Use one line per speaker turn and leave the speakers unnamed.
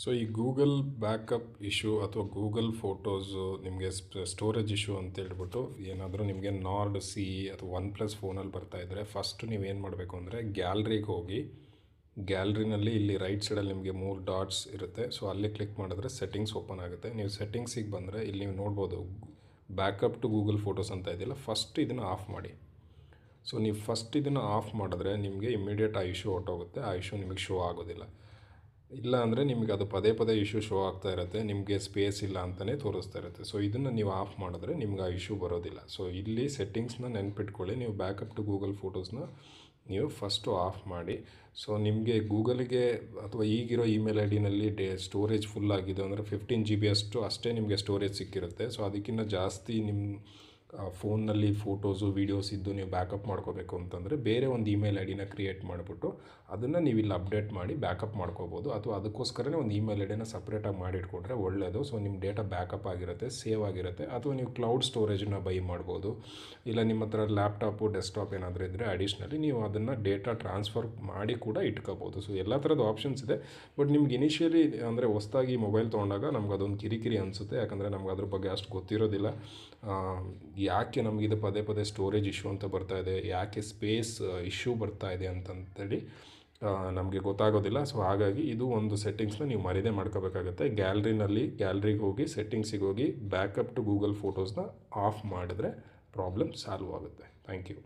So ಈ Google backup issue ಅಥವಾ Google photos ನಿಮಗೆ ಸ್ಟೋರೇಜ್ ಇಶ್ಯೂ ಅಂತ ಹೇಳ್ಬಿಟ್ಟು ಏನಾದರೂ ನಿಮಗೆ ನಾರ್ಡ್ ಸಿ ಅಥವಾ ಒನ್ ಪ್ಲಸ್ ಫೋನಲ್ಲಿ ಬರ್ತಾಯಿದ್ರೆ ಫಸ್ಟು ನೀವೇನು ಮಾಡಬೇಕು ಅಂದರೆ ಗ್ಯಾಲ್ರಿಗೆ ಹೋಗಿ ಗ್ಯಾಲ್ರಿನಲ್ಲಿ ಇಲ್ಲಿ ರೈಟ್ ಸೈಡಲ್ಲಿ ನಿಮಗೆ 3 ಡಾಟ್ಸ್ ಇರುತ್ತೆ. ಸೊ ಅಲ್ಲಿ ಕ್ಲಿಕ್ ಮಾಡಿದ್ರೆ ಸೆಟ್ಟಿಂಗ್ಸ್ ಓಪನ್ ಆಗುತ್ತೆ. ನೀವು ಸೆಟ್ಟಿಂಗ್ಸಿಗೆ ಬಂದರೆ ಇಲ್ಲಿ ನೀವು ನೋಡ್ಬೋದು ಬ್ಯಾಕಪ್ ಟು ಗೂಗಲ್ ಫೋಟೋಸ್ ಅಂತ ಇದೆಯಲ್ಲ, ಫಸ್ಟ್ ಇದನ್ನು ಆಫ್ ಮಾಡಿ. ಸೊ ನೀವು ಫಸ್ಟ್ ಇದನ್ನು ಆಫ್ ಮಾಡಿದ್ರೆ ನಿಮಗೆ ಇಮಿಡಿಯೇಟ್ ಆ ಇಶ್ಯೂ ಹೊರಟೋಗುತ್ತೆ. ಆ ಇಶ್ಯೂ ನಿಮಗೆ ಶೋ ಆಗೋದಿಲ್ಲ. ಇಲ್ಲ ಅಂದರೆ ನಿಮಗೆ ಅದು ಪದೇ ಪದೇ ಇಶ್ಯೂ ಶೋ ಆಗ್ತಾ ಇರುತ್ತೆ, ನಿಮಗೆ ಸ್ಪೇಸ್ ಇಲ್ಲ ಅಂತಲೇ ತೋರಿಸ್ತಾ ಇರುತ್ತೆ. ಸೊ ಇದನ್ನು ನೀವು ಆಫ್ ಮಾಡಿದ್ರೆ ನಿಮ್ಗೆ ಆ ಇಶ್ಯೂ ಬರೋದಿಲ್ಲ. ಸೊ ಇಲ್ಲಿ ಸೆಟ್ಟಿಂಗ್ಸ್ನ ನೆನ್ಪಿಟ್ಕೊಳ್ಳಿ, ನೀವು ಬ್ಯಾಕಪ್ ಟು ಗೂಗಲ್ ಫೋಟೋಸ್ನ ನೀವು ಫಸ್ಟು ಆಫ್ ಮಾಡಿ. ಸೊ ನಿಮಗೆ ಗೂಗಲ್ಗೆ ಅಥವಾ ಈಗಿರೋ ಇಮೇಲ್ ಐ ಡಿನಲ್ಲಿ ಸ್ಟೋರೇಜ್ ಫುಲ್ ಆಗಿದೆ ಅಂದರೆ 15 GB ಅಷ್ಟೇ ನಿಮಗೆ ಸ್ಟೋರೇಜ್ ಸಿಕ್ಕಿರುತ್ತೆ. ಸೊ ಅದಕ್ಕಿಂತ ಜಾಸ್ತಿ ನಿಮ್ಮ ಫೋನ್ನಲ್ಲಿ ಫೋಟೋಸು ವೀಡಿಯೋಸ್ ಇದ್ದು ನೀವು ಬ್ಯಾಕಪ್ ಮಾಡ್ಕೋಬೇಕು ಅಂತಂದರೆ ಬೇರೆ ಒಂದು ಇಮೇಲ್ ಐ ಡಿನ ಕ್ರಿಯೇಟ್ ಮಾಡಿಬಿಟ್ಟು ಅದನ್ನು ನೀವು ಇಲ್ಲಿ ಅಪ್ಡೇಟ್ ಮಾಡಿ ಬ್ಯಾಕಪ್ ಮಾಡ್ಕೋಬೋದು. ಅಥವಾ ಅದಕ್ಕೋಸ್ಕರನೇ ಒಂದು ಇಮೇಲ್ ಐ ಡಿನ ಸಪ್ರೇಟಾಗಿ ಮಾಡಿಟ್ಕೊಂಡ್ರೆ ಒಳ್ಳೆಯದು. ಸೊ ನಿಮ್ಮ ಡೇಟಾ ಬ್ಯಾಕಪ್ ಆಗಿರುತ್ತೆ, ಸೇವ್ ಆಗಿರುತ್ತೆ. ಅಥವಾ ನೀವು ಕ್ಲೌಡ್ ಸ್ಟೋರೇಜನ್ನ ಬೈ ಮಾಡ್ಬೋದು. ಇಲ್ಲ ನಿಮ್ಮ ಹತ್ರ ಲ್ಯಾಪ್ಟಾಪು ಡೆಸ್ಕ್ಟಾಪ್ ಏನಾದರೂ ಇದ್ದರೆ ಅಡಿಷ್ನಲಿ ನೀವು ಅದನ್ನು ಡೇಟಾ ಟ್ರಾನ್ಸ್ಫರ್ ಮಾಡಿ ಕೂಡ ಇಟ್ಕೋಬೋದು. ಸೊ ಎಲ್ಲ ಥರದ ಆಪ್ಷನ್ಸ್ ಇದೆ. ಬಟ್ ನಿಮ್ಗೆ ಇನಿಷಿಯಲಿ ಅಂದರೆ ಹೊಸ್ದಾಗಿ ಮೊಬೈಲ್ ತೊಗೊಂಡಾಗ ನಮ್ಗೆ ಅದೊಂದು ಕಿರಿಕಿರಿ ಅನಿಸುತ್ತೆ. ಯಾಕಂದರೆ ನಮ್ಗೆ ಅದ್ರ ಬಗ್ಗೆ ಅಷ್ಟು ಗೊತ್ತಿರೋದಿಲ್ಲ. ಯಾಕೆ ನಮಗಿದು ಪದೇ ಪದೇ ಸ್ಟೋರೇಜ್ ಇಶ್ಯೂ ಅಂತ ಬರ್ತಾಯಿದೆ, ಯಾಕೆ ಸ್ಪೇಸ್ ಇಶ್ಯೂ ಬರ್ತಾಯಿದೆ ಅಂತಂತೇಳಿ ನಮಗೆ ಗೊತ್ತಾಗೋದಿಲ್ಲ. ಸೊ ಹಾಗಾಗಿ ಇದು ಒಂದು ಸೆಟ್ಟಿಂಗ್ಸ್ನ ನೀವು ಮರೀದೇ ಮಾಡ್ಕೋಬೇಕಾಗುತ್ತೆ. ಗ್ಯಾಲ್ರಿಗೆ ಹೋಗಿ ಸೆಟ್ಟಿಂಗ್ಸಿಗೆ ಹೋಗಿ ಬ್ಯಾಕಪ್ ಟು ಗೂಗಲ್ ಫೋಟೋಸ್ನ ಆಫ್ ಮಾಡಿದ್ರೆ ಪ್ರಾಬ್ಲಮ್ ಸಾಲ್ವ್ ಆಗುತ್ತೆ. Thank you.